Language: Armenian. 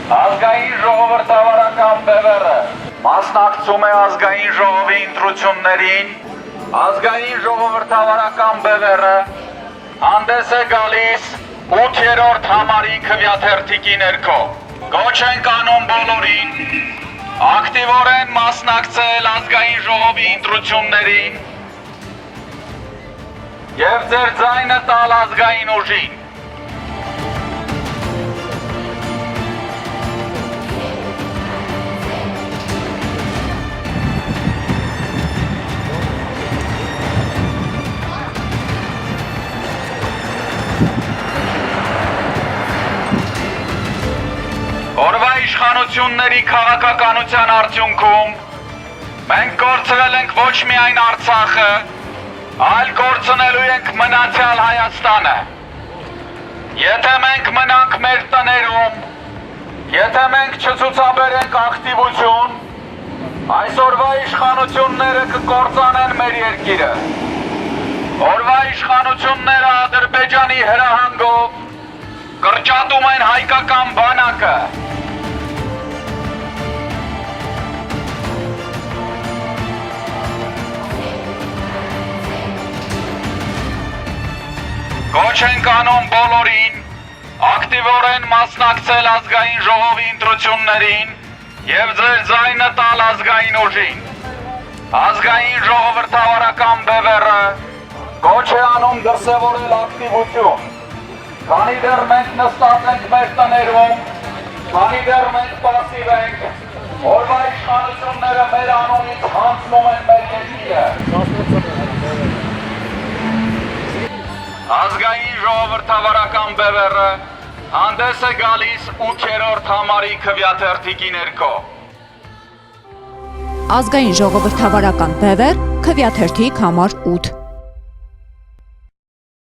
Ազգային ժողովրդավարական բևեռը մասնակցում է ազգային ժողովի ընտրություններին, ազգային ժողովրդավարական բևեռը հանդես է գալիս 8-րդ համարի քվեաթերթիկի ներքո։ Կոչ ենք անում բոլորին ակտիվորեն մասնակցել ազգային ժողովի ընտրություններին և ձեր ձայնը տալ ազգային ուժին։ Օրվա իշխանությունների քաղաքականության արդյունքում մենք կորցրել ենք ոչ միայն Արցախը, այլ կորցնելու ենք մնացյալ Հայաստանը։ Եթե մենք մնանք մեր տներում, եթե մենք չցուցաբերենք ակտիվություն, այսօրվա իշխանությունները կկործանեն մեր երկիրը։ Օրվա իշխանությունները Ադրբեջանի հրահանգով կրճատում են հայկական բանակը։ Կոչ ենք անում բոլորին ակտիվորեն մասնակցել ազգային ժողովի ընտրություններին և ձեր ձայնը տալ ազգային ուժին։ Ազգային ժողովրդավարական բևեռը կոչ է անում դրսևորել ակտիվություն։ Քանի դեռ մենք նստած ենք մեր տներում, քանի դեռ մենք պասիվ ենք, օրվա իշխանությունները մեր անունից հանձնում են մեր երկիրը։ Ազգային ժողովրդավարական բևեռը հանդես է գալիս 8-րդ համարի քվեաթերթիկի ներքո։ Ազգային ժողովրդավարական բևեռ, քվեաթերթիկ համար 8։